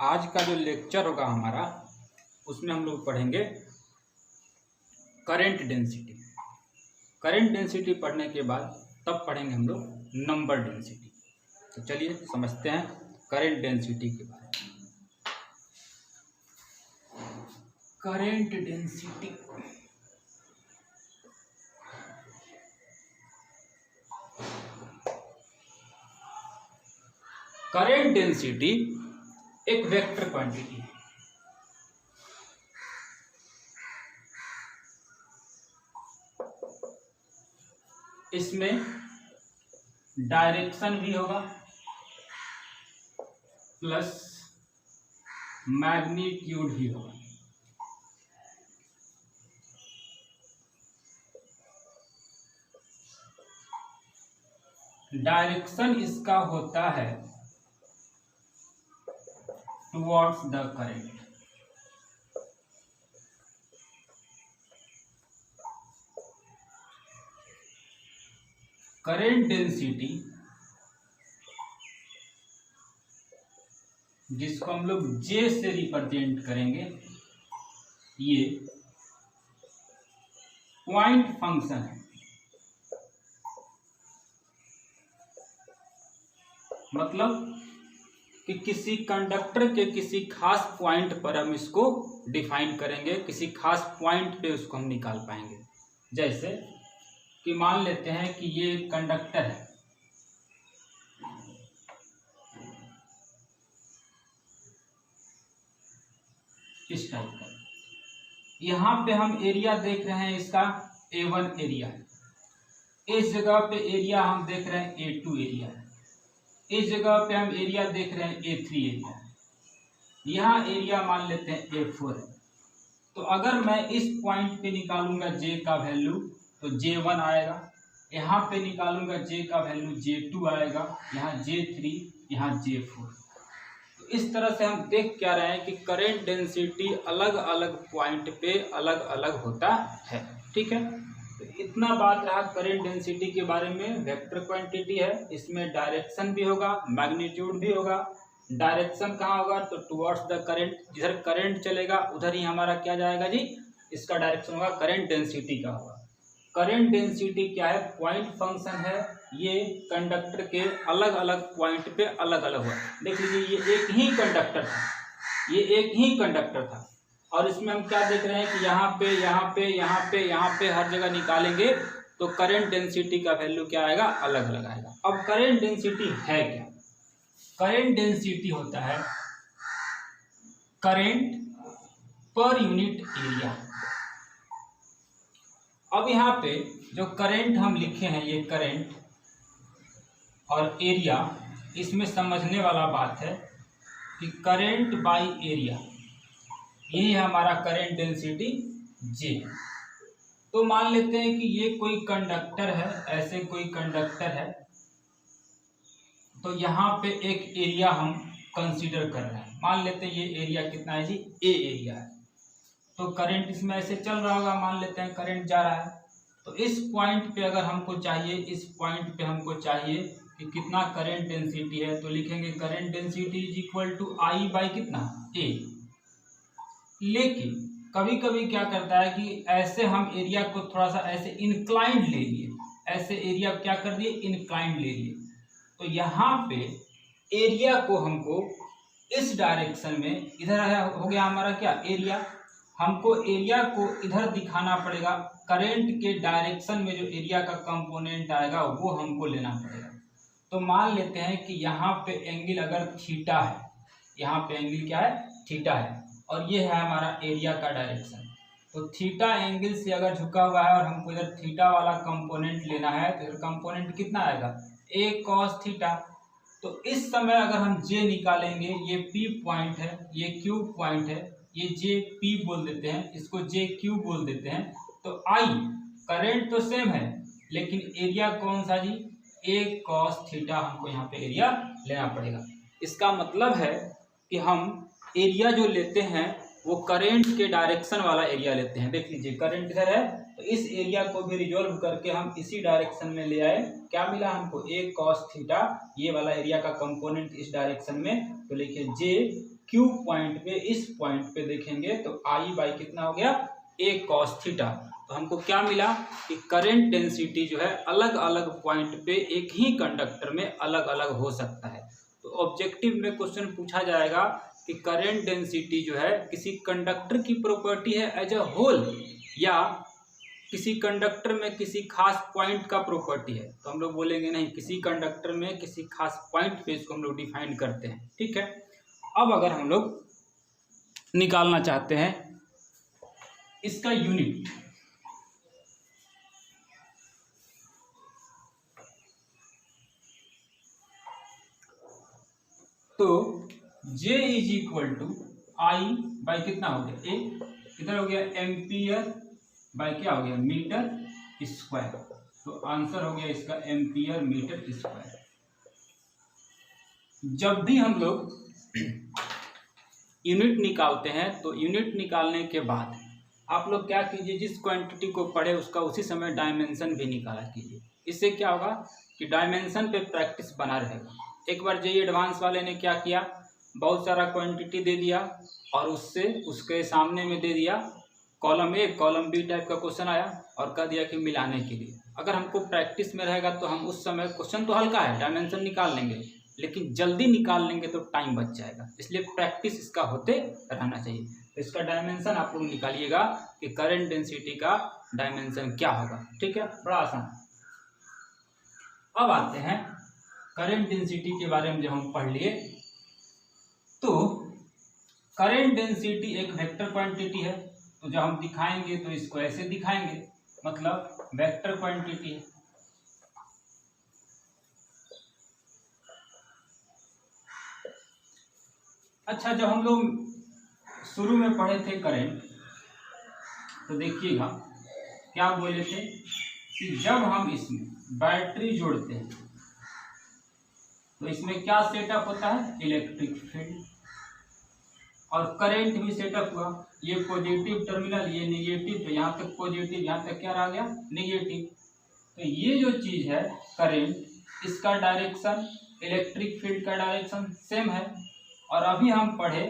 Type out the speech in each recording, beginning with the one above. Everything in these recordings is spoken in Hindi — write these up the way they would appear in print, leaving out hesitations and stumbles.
आज का जो लेक्चर होगा हमारा उसमें हम लोग पढ़ेंगे करेंट डेंसिटी। करेंट डेंसिटी पढ़ने के बाद तब पढ़ेंगे हम लोग नंबर डेंसिटी। तो चलिए समझते हैं करेंट डेंसिटी के बारे में। करेंट डेंसिटी करेंट डेंसिटी एक वेक्टर क्वांटिटी है। इसमें डायरेक्शन भी होगा प्लस मैग्नीट्यूड भी होगा। डायरेक्शन इसका होता है towards the current, current density जिसको हम लोग J से रिप्रेजेंट करेंगे, ये पॉइंट फंक्शन है। मतलब कि किसी कंडक्टर के किसी खास पॉइंट पर हम इसको डिफाइन करेंगे, किसी खास पॉइंट पे उसको हम निकाल पाएंगे। जैसे कि मान लेते हैं कि ये कंडक्टर है, इस टाइप का। यहाँ पे हम एरिया देख रहे हैं, इसका A1 एरिया है। इस जगह पे एरिया हम देख रहे हैं A2 एरिया है। इस जगह पे हम एरिया देख रहे हैं A3 एरिया है। यहाँ एरिया मान लेते हैं A4 है। तो अगर मैं इस पॉइंट पे निकालूंगा J का वैल्यू तो J1 आएगा, यहाँ पे निकालूंगा J का वैल्यू J2 आएगा, यहाँ J3, यहाँ J4। तो इस तरह से हम देख क्या रहे हैं कि करेंट डेंसिटी अलग अलग पॉइंट पे अलग अलग होता है। ठीक है, तो इतना बात रहा करेंट डेंसिटी के बारे में। वेक्टर क्वांटिटी है, इसमें डायरेक्शन भी होगा, मैग्नीट्यूड भी होगा। डायरेक्शन कहाँ होगा तो टुवर्ड्स द करेंट, जिधर करंट चलेगा उधर ही हमारा क्या जाएगा जी, इसका डायरेक्शन होगा करंट डेंसिटी का होगा। करंट डेंसिटी क्या है, पॉइंट फंक्शन है। ये कंडक्टर के अलग अलग पॉइंट पे अलग अलग हुआ। देख लीजिए, ये एक ही कंडक्टर था, ये एक ही कंडक्टर था, और इसमें हम क्या देख रहे हैं कि यहाँ पे यहाँ पे यहाँ पे यहाँ पे हर जगह निकालेंगे तो करंट डेंसिटी का वैल्यू क्या आएगा, अलग अलग आएगा। अब करंट डेंसिटी है क्या? करंट डेंसिटी होता है करंट पर यूनिट एरिया। अब यहाँ पे जो करंट हम लिखे हैं, ये करंट और एरिया, इसमें समझने वाला बात है कि करंट बाई एरिया, यही है हमारा करंट डेंसिटी J। तो मान लेते हैं कि ये कोई कंडक्टर है, ऐसे कोई कंडक्टर है, तो यहाँ पे एक एरिया हम कंसीडर कर रहे हैं। मान लेते हैं ये एरिया कितना है जी, A एरिया है। तो करंट इसमें ऐसे चल रहा होगा, मान लेते हैं करंट जा रहा है। तो इस पॉइंट पे अगर हमको चाहिए, इस पॉइंट पे हमको चाहिए कि कितना करंट डेंसिटी है, तो लिखेंगे current density is equal to I by कितना, A। लेकिन कभी कभी क्या करता है कि ऐसे हम एरिया को थोड़ा सा ऐसे इंक्लाइंड ले लिए, ऐसे एरिया क्या कर दिए, इंक्लाइंड ले लिए। तो यहाँ पे एरिया को हमको इस डायरेक्शन में, इधर हो गया हमारा क्या एरिया, हमको एरिया को इधर दिखाना पड़ेगा। करंट के डायरेक्शन में जो एरिया का कंपोनेंट आएगा वो हमको लेना पड़ेगा। तो मान लेते हैं कि यहाँ पे एंगल अगर थीटा है, यहाँ पे एंगल क्या है, थीटा है, और ये है हमारा एरिया का डायरेक्शन। तो थीटा एंगल से अगर झुका हुआ है और हमको इधर थीटा वाला कंपोनेंट लेना है, तो इधर कंपोनेंट कितना आएगा, A cos थीटा। तो इस समय अगर हम J निकालेंगे, ये P पॉइंट है, ये Q पॉइंट है, ये J P बोल देते हैं, इसको J Q बोल देते हैं। तो I करंट तो सेम है, लेकिन एरिया कौन सा जी, A cos थीटा हमको यहाँ पे एरिया लेना पड़ेगा। इसका मतलब है कि हम एरिया जो लेते हैं वो करंट के डायरेक्शन वाला एरिया लेते हैं। देख लीजिए, करंट इधर है, तो इस एरिया को भी रिजॉल्व करके हम इसी डायरेक्शन में ले आए। क्या मिला हमको, A cos थीटा, ये वाला एरिया का कंपोनेंट इस डायरेक्शन में। तो लिखिए J Q पॉइंट पे, इस पॉइंट पे देखेंगे तो I बाई कितना हो गया, A cos थीटा। तो हमको क्या मिला कि करंट डेंसिटी जो है अलग अलग पॉइंट पे एक ही कंडक्टर में अलग अलग हो सकता है। तो ऑब्जेक्टिव में क्वेश्चन पूछा जाएगा कि करंट डेंसिटी जो है किसी कंडक्टर की प्रॉपर्टी है एज अ होल, या किसी कंडक्टर में किसी खास पॉइंट का प्रॉपर्टी है। तो हम लोग बोलेंगे नहीं, किसी कंडक्टर में किसी खास पॉइंट पे इसको हम लोग डिफाइन करते हैं। ठीक है, अब अगर हम लोग निकालना चाहते हैं इसका यूनिट, तो J is equal to I by कितना हो गया, ए कितना हो गया, एम्पियर बाई क्या हो गया, मीटर स्क्वायर। तो आंसर हो गया इसका एम्पियर मीटर स्क्वायर। जब भी हम लोग यूनिट निकालते हैं तो यूनिट निकालने के बाद आप लोग क्या कीजिए, जिस क्वांटिटी को पढ़े उसका उसी समय डायमेंशन भी निकाला कीजिए। इससे क्या होगा कि डायमेंशन पे प्रैक्टिस बना रहेगा। एक बार जेईई एडवांस वाले ने क्या किया, बहुत सारा क्वांटिटी दे दिया और उससे उसके सामने में दे दिया column A column B type का क्वेश्चन आया और कह दिया कि मिलाने के लिए। अगर हमको प्रैक्टिस में रहेगा तो हम उस समय, क्वेश्चन तो हल्का है, डायमेंशन निकाल लेंगे, लेकिन जल्दी निकाल लेंगे तो टाइम बच जाएगा। इसलिए प्रैक्टिस इसका होते रहना चाहिए। तो इसका डायमेंशन आप लोग निकालिएगा कि करंट डेंसिटी का डायमेंशन क्या होगा। ठीक है, बड़ा आसान। अब आते हैं करंट डेंसिटी के बारे में। जब हम पढ़ लिए तो करंट डेंसिटी एक वेक्टर क्वांटिटी है। तो जब हम दिखाएंगे तो इसको ऐसे दिखाएंगे, मतलब वेक्टर क्वांटिटी है। अच्छा, जब हम लोग शुरू में पढ़े थे करंट, तो देखिएगा क्या बोले थे कि जब हम इसमें बैटरी जोड़ते हैं तो इसमें क्या सेटअप होता है, इलेक्ट्रिक फील्ड, और करंट भी सेटअप हुआ। ये पॉजिटिव टर्मिनल, ये नेगेटिव, तो यहाँ तक पॉजिटिव, यहाँ तक क्या रह गया, नेगेटिव। तो ये जो चीज है करंट, इसका डायरेक्शन, इलेक्ट्रिक फील्ड का डायरेक्शन सेम है। और अभी हम पढ़े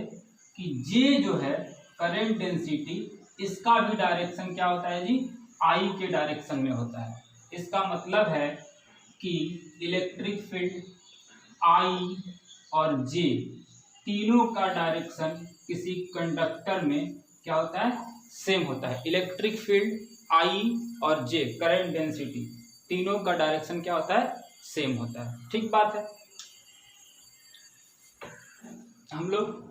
कि जे जो है करंट डेंसिटी, इसका भी डायरेक्शन क्या होता है जी, आई के डायरेक्शन में होता है। इसका मतलब है कि इलेक्ट्रिक फील्ड आई और जे तीनों का डायरेक्शन किसी कंडक्टर में क्या होता है, सेम होता है। इलेक्ट्रिक फील्ड आई और जे, करंट डेंसिटी, तीनों का डायरेक्शन क्या होता है, सेम होता है। ठीक बात है। हम लोग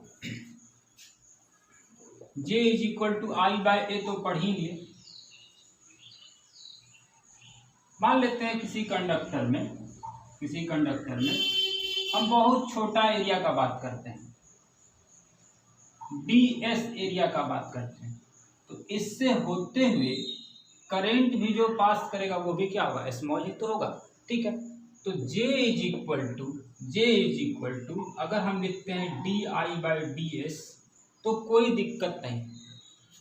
J is equal to i by a तो पढ़ ही लिए। मान लेते हैं किसी कंडक्टर में हम बहुत छोटा एरिया का बात करते हैं, ds एरिया का बात करते हैं। तो इससे होते हुए करंट भी जो पास करेगा वो भी क्या होगा, स्मॉल ही तो होगा। ठीक है, तो J इज इक्वल टू अगर हम लिखते हैं D I by D S तो कोई दिक्कत नहीं।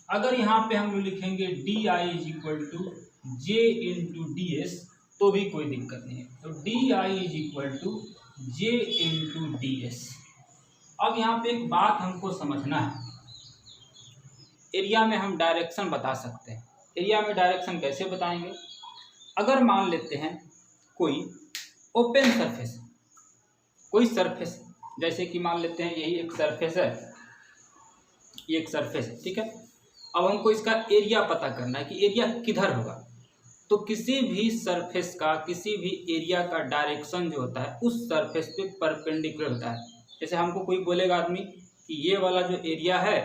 अगर यहाँ पे हम लोग लिखेंगे D I is equal to J into D S तो भी कोई दिक्कत नहीं है। तो D I is equal to J into D S. अब यहाँ पे एक बात हमको समझना है, एरिया में हम डायरेक्शन बता सकते हैं। एरिया में डायरेक्शन कैसे बताएंगे, अगर मान लेते हैं कोई ओपन सरफेस, कोई सरफेस, जैसे कि मान लेते हैं यही एक सरफेस है, ये एक सरफेस है। ठीक है, अब हमको इसका एरिया पता करना है कि एरिया किधर होगा। तो किसी भी सरफेस का, किसी भी एरिया का डायरेक्शन जो होता है उस सरफेस पे परपेंडिकुलर होता है। जैसे हमको कोई बोलेगा आदमी कि ये वाला जो एरिया है,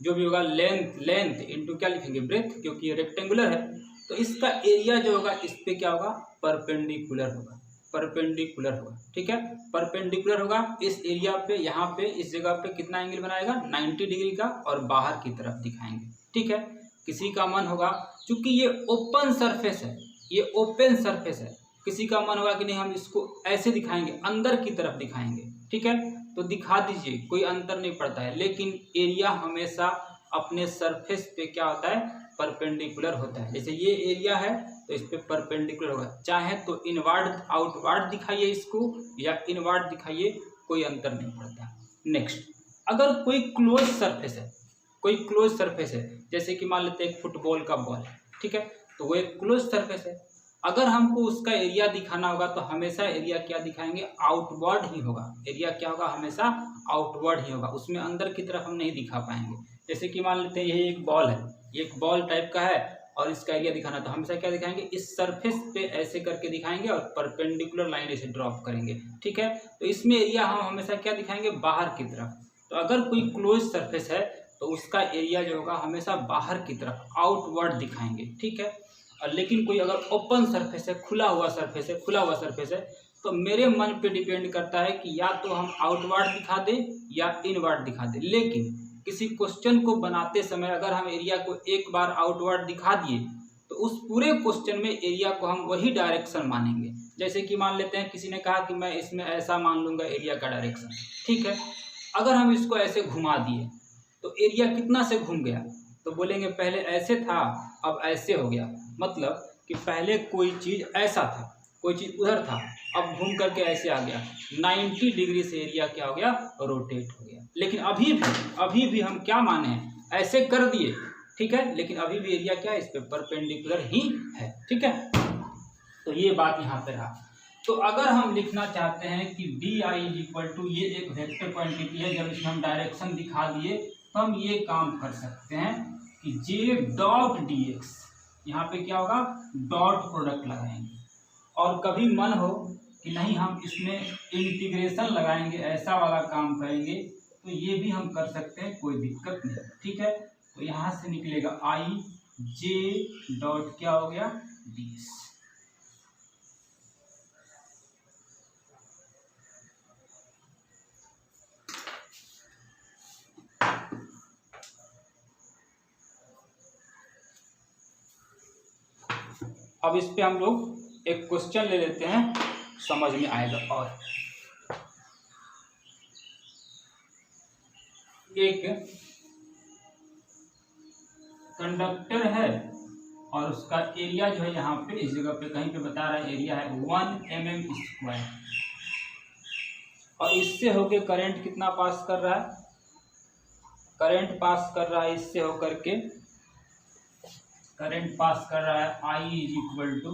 जो भी होगा लेंथ इंटू क्या लिखेंगे, ब्रेथ, क्योंकि ये रेक्टेंगुलर है। तो इसका एरिया जो होगा इस पे क्या होगा, परपेंडिकुलर होगा। ठीक है, परपेंडिकुलर होगा इस एरिया पे, यहाँ पे इस जगह पे कितना एंगल बनाएगा, 90 डिग्री का, और बाहर की तरफ दिखाएंगे। ठीक है, किसी का मन होगा, चूंकि ये ओपन सरफेस है, किसी का मन होगा कि नहीं हम इसको ऐसे दिखाएंगे, अंदर की तरफ दिखाएंगे। ठीक है, तो दिखा दीजिए, कोई अंतर नहीं पड़ता है। लेकिन एरिया हमेशा अपने सरफेस पे क्या होता है, परपेंडिकुलर होता है। जैसे ये एरिया है तो इस पे परपेंडिकुलर होगा, चाहे तो इनवर्ड आउटवर्ड दिखाइए इसको या इनवर्ड दिखाइए, कोई अंतर नहीं पड़ता। नेक्स्ट, अगर कोई क्लोज सरफेस है, कोई क्लोज सरफेस है, जैसे कि मान लेते हैं एक फुटबॉल का बॉल, ठीक है, तो वो एक क्लोज सरफेस है। अगर हमको उसका एरिया दिखाना होगा तो हमेशा एरिया क्या दिखाएंगे, आउटवर्ड ही होगा। एरिया क्या होगा, हमेशा आउटवर्ड ही होगा, उसमें अंदर की तरफ हम नहीं दिखा पाएंगे। जैसे कि मान लेते हैं यही एक बॉल है, ये एक बॉल टाइप का है और इसका एरिया दिखाना, तो हमेशा क्या दिखाएंगे, इस सरफेस पे ऐसे करके दिखाएंगे और परपेंडिकुलर लाइन ऐसे ड्रॉप करेंगे, ठीक है। तो इसमें एरिया हम हमेशा क्या दिखाएंगे, बाहर की तरफ। तो अगर कोई क्लोज सरफेस है तो उसका एरिया जो होगा हमेशा बाहर की तरफ, आउटवर्ड दिखाएंगे, ठीक है। और लेकिन कोई अगर ओपन सरफेस है, खुला हुआ सरफेस है, खुला हुआ सरफेस है, तो मेरे मन पे डिपेंड करता है कि या तो हम आउटवर्ड दिखा दें या इनवर्ड दिखा दें। लेकिन किसी क्वेश्चन को बनाते समय अगर हम एरिया को एक बार आउटवर्ड दिखा दिए तो उस पूरे क्वेश्चन में एरिया को हम वही डायरेक्शन मानेंगे। जैसे कि मान लेते हैं किसी ने कहा कि मैं इसमें ऐसा मान लूँगा एरिया का डायरेक्शन, ठीक है। अगर हम इसको ऐसे घुमा दिए तो एरिया कितना से घूम गया, तो बोलेंगे पहले ऐसे था अब ऐसे हो गया। मतलब कि पहले कोई चीज़ ऐसा था, कोई चीज़ उधर था, अब घूम करके ऐसे आ गया, 90 डिग्री से एरिया क्या हो गया, रोटेट हो गया। लेकिन अभी भी हम क्या माने हैं, ऐसे कर दिए, ठीक है, लेकिन अभी भी एरिया क्या है, इस पे परपेंडिकुलर ही है, ठीक है। तो ये बात यहाँ पे रहा। तो अगर हम लिखना चाहते हैं कि D I is equal to, ये एक वेक्टर क्वांटिटी है, जब इसमें हम डायरेक्शन दिखा दिए तो हम ये काम कर सकते हैं कि जे डॉट डी एक्स, यहाँ पे क्या होगा, डॉट प्रोडक्ट लगाएंगे। और कभी मन हो कि नहीं हम इसमें इंटीग्रेशन लगाएंगे, ऐसा वाला काम करेंगे, तो ये भी हम कर सकते हैं, कोई दिक्कत नहीं, ठीक है। तो यहाँ से निकलेगा आई जे डॉट क्या हो गया, डी एस। अब इस पे हम लोग एक क्वेश्चन ले लेते हैं, समझ में आएगा। और एक कंडक्टर है और उसका एरिया जो है यहाँ पे इस जगह पे कहीं पे बता रहा है, एरिया है 1 mm²। और इससे होके करंट कितना पास कर रहा है, करंट पास कर रहा है इससे होकर के, करंट पास कर रहा है I is equal to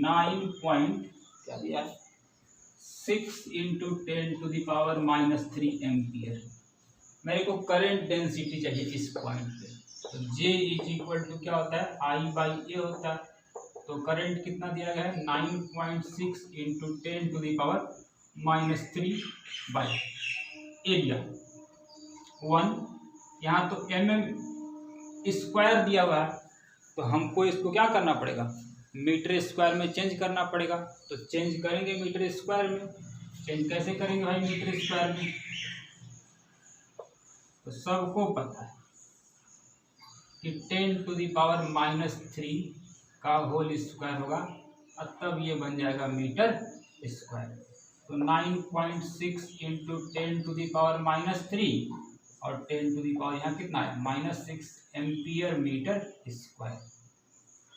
9.6 into 10⁻³ ampere. मेरे को करंट डेंसिटी चाहिए इस पॉइंट पे, तो J इज इक्वल टू क्या होता है, I/A होता है। तो करंट कितना दिया गया है, 9.6 इंटू 10⁻³ बाई एरिया 1, यहाँ तो mm² दिया हुआ है, तो हमको इसको क्या करना पड़ेगा, मीटर स्क्वायर में चेंज करना पड़ेगा। तो चेंज करेंगे मीटर स्क्वायर में। चेंज कैसे करेंगे भाई मीटर स्क्वायर में, तो सबको पता है कि 10⁻³ का होल स्क्वायर होगा, और तब ये बन जाएगा मीटर स्क्वायर। तो 9.6 इंटू 10⁻³ और 10⁻, यहाँ कितना है, -6 एम्पियर मीटर स्क्वायर।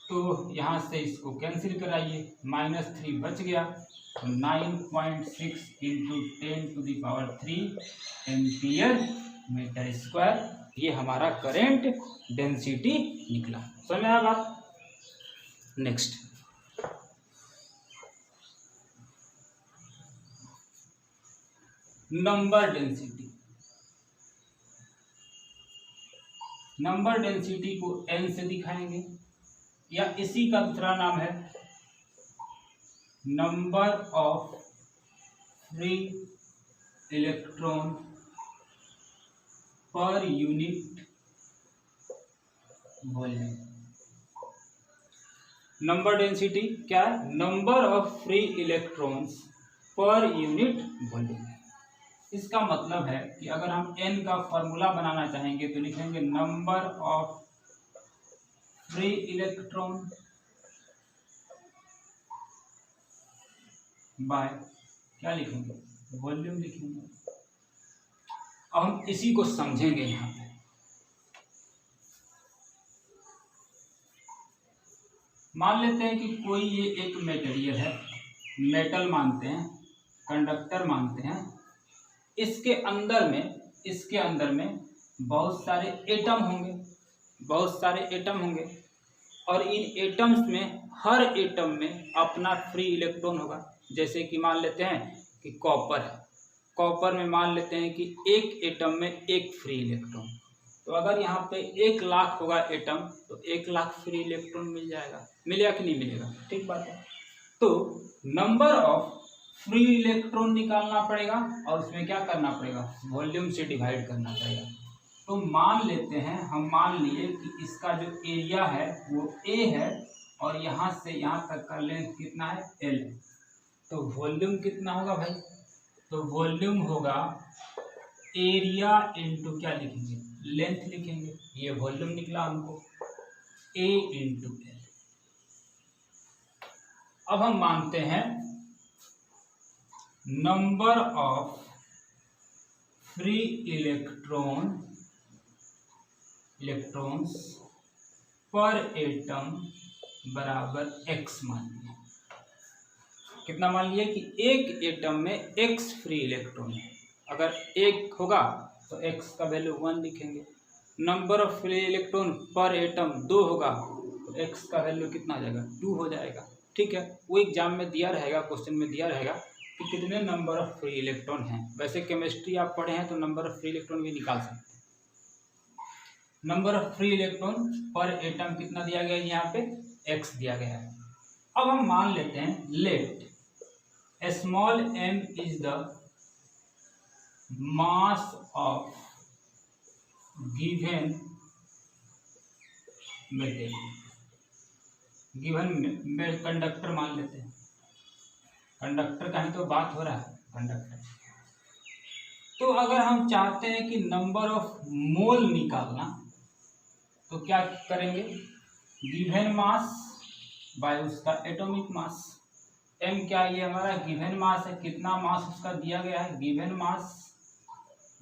तो यहाँ से इसको कैंसिल कराइए, -3 बच गया, तो 9.6 इंटू 10⁻³ एम्पियर मीटर स्क्वायर, ये हमारा करंट डेंसिटी निकला। समझ में आया बात। Next, number density. Number density को n से दिखाएंगे, या इसी का दूसरा नाम है number of free electron per unit volume. Number density क्या है, number of free electrons per unit volume. इसका मतलब है कि अगर हम n का फॉर्मूला बनाना चाहेंगे तो लिखेंगे number of free electron by क्या लिखेंगे, वॉल्यूम लिखेंगे। अब हम इसी को समझेंगे यहाँ पे। मान लेते हैं कि कोई ये एक मटेरियल है, मेटल मानते हैं, कंडक्टर मानते हैं, इसके अंदर में इसके अंदर में बहुत सारे एटम होंगे, बहुत सारे एटम होंगे, और इन एटम्स में हर एटम में अपना फ्री इलेक्ट्रॉन होगा। जैसे कि मान लेते हैं कि कॉपर है, कॉपर में मान लेते हैं कि एक एटम में एक फ्री इलेक्ट्रॉन। तो अगर यहाँ पे 1,00,000 होगा एटम तो 1,00,000 फ्री इलेक्ट्रॉन मिल जाएगा। मिलेगा कि नहीं मिलेगा? ठीक बात है। तो नंबर ऑफ फ्री इलेक्ट्रॉन निकालना पड़ेगा और उसमें क्या करना पड़ेगा? वॉल्यूम से डिवाइड करना पड़ेगा। तो मान लेते हैं, हम मान लिए कि इसका जो एरिया है वो A है और यहाँ से यहाँ तक का लेंथ कितना है? L। तो वॉल्यूम कितना होगा भाई? तो वॉल्यूम होगा एरिया इंटू क्या लिखेंगे? लेंथ लिखेंगे। ये वॉल्यूम निकला हमको, A इंटू L। अब हम मानते हैं नंबर ऑफ फ्री इलेक्ट्रॉन्स पर एटम बराबर x मान लिया। कितना मान लिया? कि एक एटम में x फ्री इलेक्ट्रॉन है। अगर 1 होगा तो x का वैल्यू 1 लिखेंगे। नंबर ऑफ फ्री इलेक्ट्रॉन पर एटम 2 होगा तो x का वैल्यू कितना आ जाएगा? 2 हो जाएगा। ठीक है, वो एग्जाम में दिया रहेगा, क्वेश्चन में दिया रहेगा कि कितने नंबर ऑफ फ्री इलेक्ट्रॉन हैं। वैसे केमिस्ट्री आप पढ़े हैं तो नंबर ऑफ फ्री इलेक्ट्रॉन भी निकाल सकते हैं। नंबर ऑफ फ्री इलेक्ट्रॉन पर एटम कितना दिया गया है? यहाँ पे x दिया गया है। अब हम मान लेते हैं let small m is the mass of given material. Given conductor मान लेते हैं, कंडक्टर का ही तो बात हो रहा है, कंडक्टर। तो अगर हम चाहते हैं कि नंबर ऑफ मोल निकालना तो क्या करेंगे? गिवन मास बाय उसका एटॉमिक मास। m क्या ये हमारा गिवन मास है, कितना मास उसका दिया गया है? गिवन मास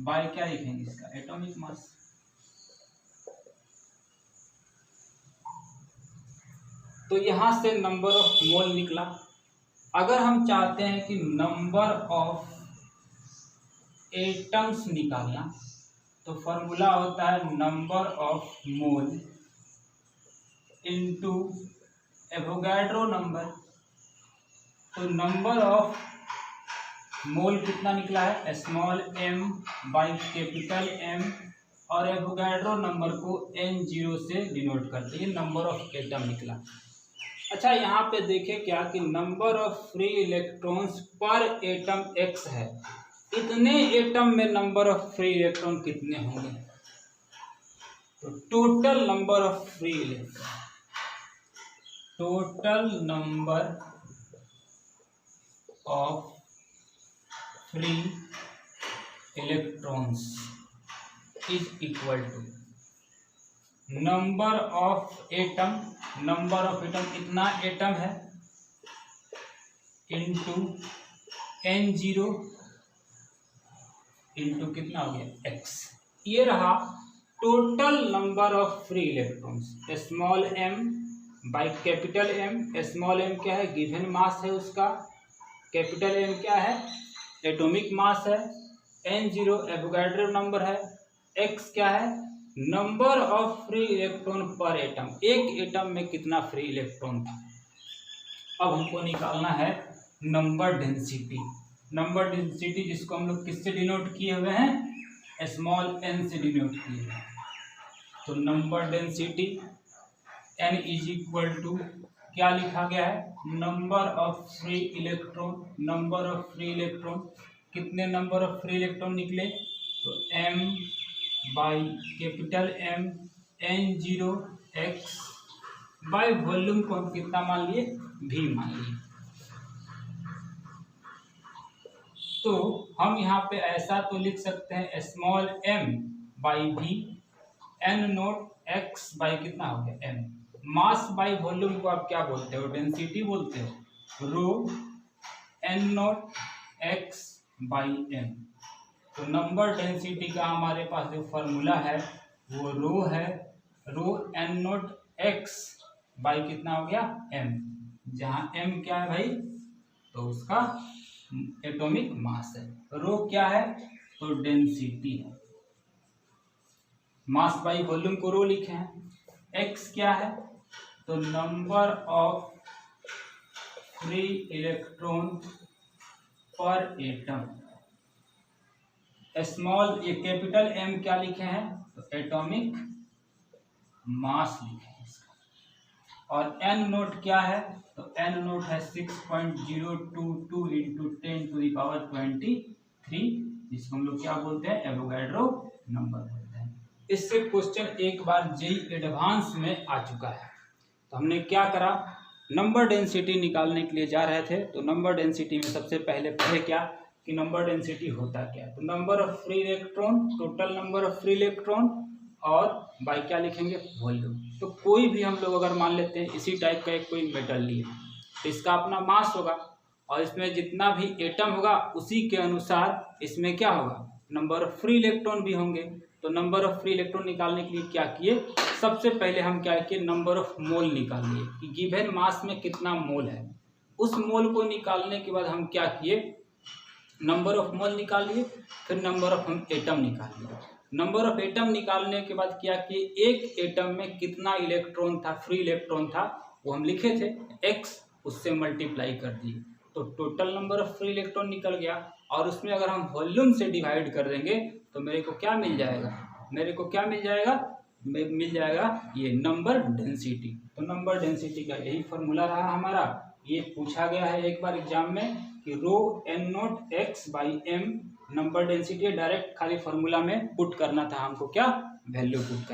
बाय क्या लिखेंगे? इसका एटॉमिक मास। तो यहां से नंबर ऑफ मोल निकला। अगर हम चाहते हैं कि नंबर ऑफ एटम्स निकालना तो फॉर्मूला होता है number of mole into Avogadro number. तो नंबर ऑफ मोल कितना निकला है? Small m by capital M, और एवोगाड्रो नंबर को N0 से डिनोट करते हैं। नंबर ऑफ एटम निकला। अच्छा, यहाँ पे देखें क्या कि नंबर ऑफ फ्री इलेक्ट्रॉन्स पर एटम x है। इतने एटम में नंबर ऑफ फ्री इलेक्ट्रॉन कितने होंगे? तो total number of free electron, total number of free electrons is equal to number of atom. Number of atom, इतना एटम है, इंटू N0 इंटू कितना हो गया? x। ये रहा total number of free electrons. Small m by capital M। Small m क्या है? गिवन मास है उसका। कैपिटल M क्या है? एटॉमिक मास है। N0 एवोगाड्रो नंबर है। x क्या है? नंबर ऑफ फ्री इलेक्ट्रॉन पर एटम। एक एटम में कितना फ्री इलेक्ट्रॉन था। अब हमको निकालना है नंबर डेंसिटी। नंबर डेंसिटी जिसको हम लोग किससे डिनोट किए हुए हैं? स्मॉल n से डिनोट किए हैं। तो number density n is equal to क्या लिखा गया है? Number of free electron. Number of free electron, कितने नंबर ऑफ फ्री इलेक्ट्रॉन निकले? तो m by capital M N0 x by volume को हम कितना मान लिए? v मान लिए। तो हम यहाँ पे ऐसा तो लिख सकते हैं small m by v n note x by कितना हो गया? m। मास बाई वॉल्यूम को आप क्या बोलते हो? डेंसिटी बोलते हो। रो n note x by m। तो नंबर डेंसिटी का हमारे पास जो फॉर्मूला है वो रो है, रो n नोट x बाई कितना हो गया? m। जहाँ m क्या है भाई? तो उसका एटॉमिक मास है। रो क्या है? तो डेंसिटी है। मास बाई वॉल्यूम को रो लिखे हैं। एक्स क्या है, तो नंबर ऑफ फ्री इलेक्ट्रॉन पर एटम। स्मॉल ये कैपिटल एम क्या लिखे हैं, तो एटॉमिक मास लिखे हैं इसका। और एन नोट क्या है, तो एन नोट है 6.022 इंटू 10⁻23, जिसको हम लोग क्या बोलते हैं, एवोगाड्रो नंबर बोलते हैं। इससे क्वेश्चन एक बार जेई एडवांस में आ चुका है। तो हमने क्या करा, नंबर डेंसिटी निकालने के लिए जा रहे थे। तो नंबर डेंसिटी में सबसे पहले पढ़े क्या कि नंबर डेंसिटी होता क्या है, तो number of free electron, total number of free electron, और बाई क्या लिखेंगे, वॉल्यूम। तो कोई भी हम लोग अगर मान लेते हैं इसी टाइप का एक कोई मेटल लिए, तो इसका अपना मास होगा, और इसमें जितना भी एटम होगा उसी के अनुसार इसमें क्या होगा, नंबर ऑफ फ्री इलेक्ट्रॉन भी होंगे। तो नंबर ऑफ फ्री इलेक्ट्रॉन निकालने के लिए क्या किए, सबसे पहले हम क्या किए, नंबर ऑफ मोल निकाल लिए कि गिवन मास में कितना मोल है। उस मोल को निकालने के बाद हम क्या किए, नंबर ऑफ मोल निकाल लिए, फिर नंबर ऑफ हम एटम निकाल लिए। नंबर ऑफ एटम निकालने के बाद क्या किए, एक एटम में कितना इलेक्ट्रॉन था, फ्री इलेक्ट्रॉन था, वो हम लिखे थे एक्स, उससे मल्टीप्लाई कर दिए, तो total number of free electron निकल गया। और उसमें अगर हम वॉल्यूम से डिवाइड कर देंगे तो मेरे को क्या मिल जाएगा, मेरे को क्या मिल जाएगा, मिल जाएगा ये नंबर डेंसिटी। तो नंबर डेंसिटी का यही फॉर्मूला रहा हमारा। ये पूछा गया है एक बार एग्जाम में कि rho n naught x by m number density, direct खाली फॉर्मूला में पुट करना था हमको, क्या वैल्यू पुट करना।